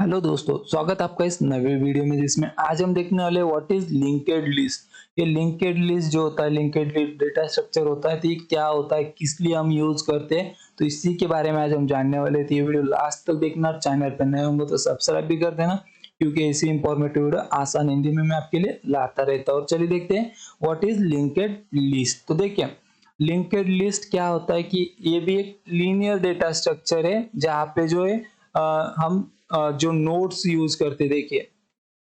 Hello दोस्तों, स्वागत है आपका इस नए वीडियो में जिसमें आज हम देखने वाले व्हाट इज लिंक्ड लिस्ट। ये लिंक्ड लिस्ट जो होता है, लिंक्ड लिस्ट डेटा स्ट्रक्चर होता है, तो ये क्या होता है, किस लिए हम यूज करते हैं, तो इसी के बारे में आज हम जानने वाले थे। ये वीडियो लास्ट तक देखना, चैनल पर नए होंगे तो सब्सक्राइब भी कर देना, क्योंकि ऐसी इंफॉर्मेटिव वीडियो आसान हिंदी में मैं आपके लिए लाता रहता हूँ। और चलिए देखते हैं व्हाट इज लिंक्ड लिस्ट। तो देखिए, लिंक्ड लिस्ट क्या होता है कि ये भी एक लीनियर डेटा स्ट्रक्चर है, जहाँ पे जो है हम जो नोड्स यूज करते, देखिए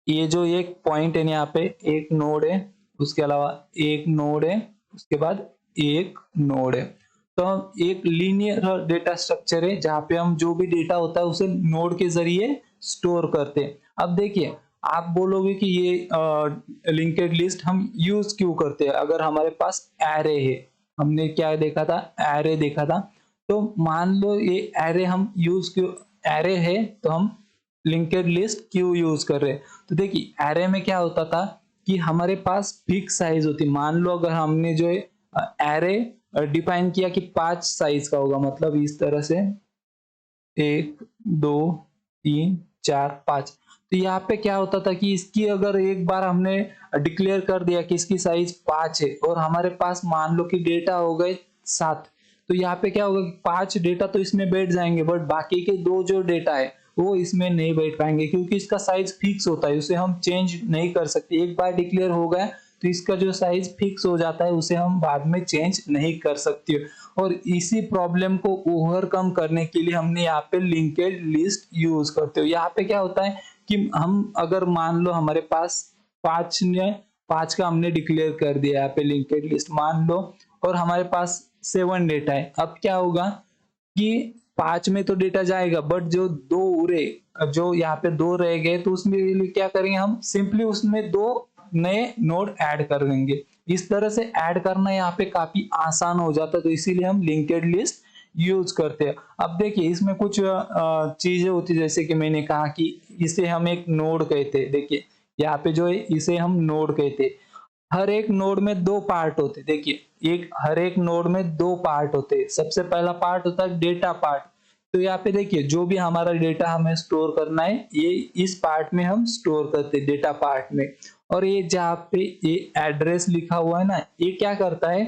ये जो एक पॉइंट है, यहाँ पे एक नोड है, उसके अलावा एक नोड है, उसके बाद एक नोड है। तो एक लीनियर डेटा स्ट्रक्चर है जहाँ पे हम जो भी डेटा होता है उसे नोड के जरिए स्टोर करते हैं। अब देखिए, आप बोलोगे कि ये लिंक्ड लिस्ट हम यूज क्यों करते हैं। अगर हमारे पास एरे है, हमने क्या देखा था, एरे देखा था, तो मान लो ये एरे हम यूज क्यों, एरे है तो हम लिंक्ड लिस्ट क्यों यूज कर रहे हैं। तो देखिए, एरे में क्या होता था कि हमारे पास फिक्स साइज होती। मान लो अगर हमने जो है एरे डिफाइन किया कि 5 साइज का होगा, मतलब इस तरह से 1 2 3 4 5। तो यहाँ पे क्या होता था कि इसकी अगर एक बार हमने डिक्लेयर कर दिया कि इसकी साइज 5 है और हमारे पास मान लो कि डेटा हो गए 7, तो यहाँ पे क्या होगा कि 5 डेटा तो इसमें बैठ जाएंगे, बट बाकी के 2 जो डेटा है वो इसमें नहीं बैठ पाएंगे, क्योंकि इसका साइज फिक्स होता है, उसे हम चेंज नहीं कर सकते। एक बार डिक्लेयर हो गया तो इसका जो साइज फिक्स हो जाता है, उसे हम बाद में चेंज नहीं कर सकते। और इसी प्रॉब्लम को ओवरकम करने के लिए हमने यहाँ पे लिंक्ड लिस्ट यूज करते हो। यहाँ पे क्या होता है कि हम अगर मान लो हमारे पास 5 का हमने डिक्लेयर कर दिया यहाँ पे लिंक्ड लिस्ट मान लो, और हमारे पास 7 डेटा है। अब क्या होगा कि 5 में तो डेटा जाएगा, बट जो 2 उरे, जो यहाँ पे 2 रह गए, तो उसमें क्या करेंगे, हम सिंपली उसमें 2 नए नोड ऐड कर देंगे। इस तरह से ऐड करना यहाँ पे काफी आसान हो जाता है, तो इसीलिए हम लिंक्ड लिस्ट यूज करते हैं। अब देखिए, इसमें कुछ चीजें होती है, जैसे कि मैंने कहा कि इसे हम एक नोड कहते हैं। देखिए यहाँ पे जो है इसे हम नोड कहते हैं। हर एक नोड में 2 पार्ट होते, देखिए एक हर एक नोड में 2 पार्ट होते। सबसे पहला पार्ट होता है डेटा पार्ट। तो यहाँ पे देखिए, जो भी हमारा डेटा हमें स्टोर करना है, ये इस पार्ट में हम स्टोर करते हैं, डेटा पार्ट में। और ये जहाँ पे ये एड्रेस लिखा हुआ है ना, ये क्या करता है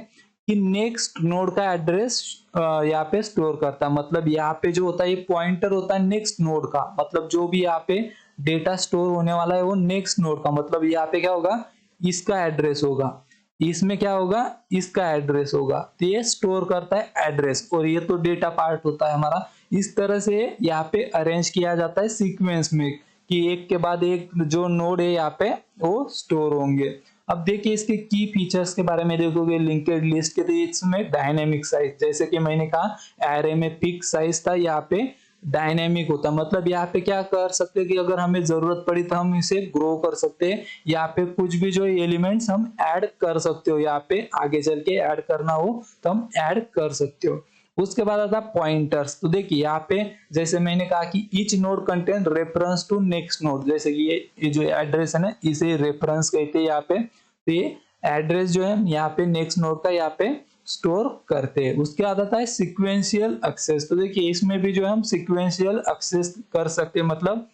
कि नेक्स्ट नोड का एड्रेस यहाँ पे स्टोर करता है। मतलब यहाँ पे जो होता है, ये पॉइंटर होता है नेक्स्ट नोड का। मतलब जो भी यहाँ पे डेटा स्टोर होने वाला है वो नेक्स्ट नोड का, मतलब यहाँ पे क्या होगा, इसका एड्रेस होगा, इसमें क्या होगा, इसका एड्रेस होगा। तो ये स्टोर करता है एड्रेस, और ये तो डेटा पार्ट होता है हमारा। इस तरह से यहाँ पे अरेंज किया जाता है सीक्वेंस में, कि एक के बाद एक जो नोड है यहाँ पे वो स्टोर होंगे। अब देखिए, इसके की फीचर्स के बारे में देखोगे लिंक्ड लिस्ट के, तो इसमें डायनेमिक साइज, जैसे कि मैंने कहा एरे में फिक्स साइज था, यहाँ पे डायनेमिक होता है। मतलब यहाँ पे क्या कर सकते हैं कि अगर हमें जरूरत पड़ी तो हम इसे ग्रो कर सकते हैं। यहाँ पे कुछ भी जो एलिमेंट्स हम ऐड कर सकते हो, यहाँ पे आगे चल के ऐड करना हो तो हम ऐड कर सकते हो। उसके बाद आता है पॉइंटर्स। तो देखिए यहाँ पे जैसे मैंने कहा कि each node contain reference to next node, जैसे कि ये जो एड्रेस है ना, इसे रेफरेंस कहते हैं यहाँ पे। तो ये एड्रेस जो है यहाँ पे नेक्स्ट नोड का यहाँ पे स्टोर करते हैं। उसके बाद आता है सिक्वेंशियल एक्सेस। तो देखिए, इसमें भी जो है हम सिक्वेंशियल एक्सेस कर सकते हैं, मतलब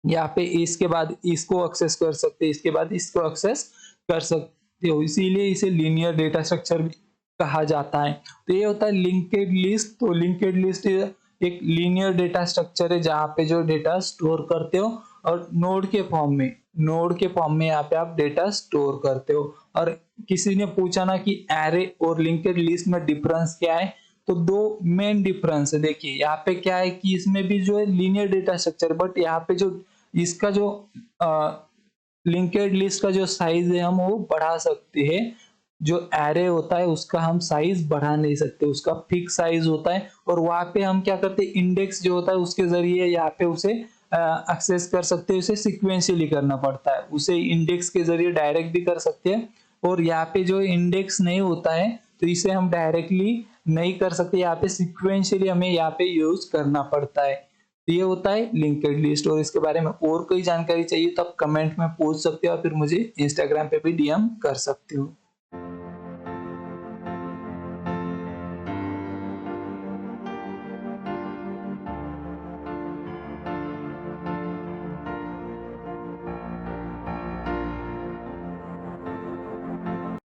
यहाँ पे इसके बाद इसको एक्सेस कर सकते हैं, इसके बाद इसको एक्सेस कर सकते हो, इसीलिए इसे लीनियर डेटा स्ट्रक्चर भी कहा जाता है। तो ये होता है लिंक्ड लिस्ट। तो लिंक्ड लिस्ट एक लीनियर डेटा स्ट्रक्चर है जहाँ पे जो डेटा स्टोर करते हो, और नोड के फॉर्म में, नोड के फॉर्म में यहाँ पे आप डेटा स्टोर करते हो। और किसी ने पूछा ना कि एरे और लिंक्ड लिस्ट में डिफरेंस क्या है, तो 2 मेन डिफरेंस है। देखिए यहाँ पे क्या है कि इसमें भी जो है लीनियर डेटा स्ट्रक्चर, बट यहाँ पे जो इसका जो लिंक्ड लिस्ट का जो साइज है हम वो बढ़ा सकते हैं। जो एरे होता है उसका हम साइज बढ़ा नहीं सकते, उसका फिक्स साइज होता है। और वहां पे हम क्या करते हैं, इंडेक्स जो होता है उसके जरिए यहाँ पे उसे एक्सेस कर सकते हैं। उसे सिक्वेंशियली करना पड़ता है, उसे इंडेक्स के जरिए डायरेक्ट भी कर सकते हैं। और यहाँ पे जो इंडेक्स नहीं होता है तो इसे हम डायरेक्टली नहीं कर सकते, यहाँ पे सिक्वेंशियली हमें यहाँ पे यूज करना पड़ता है। तो ये होता है लिंक्ड लिस्ट। और इसके बारे में और कोई जानकारी चाहिए तो आप कमेंट में पूछ सकते हो, और फिर मुझे इंस्टाग्राम पे भी डीएम कर सकते हो।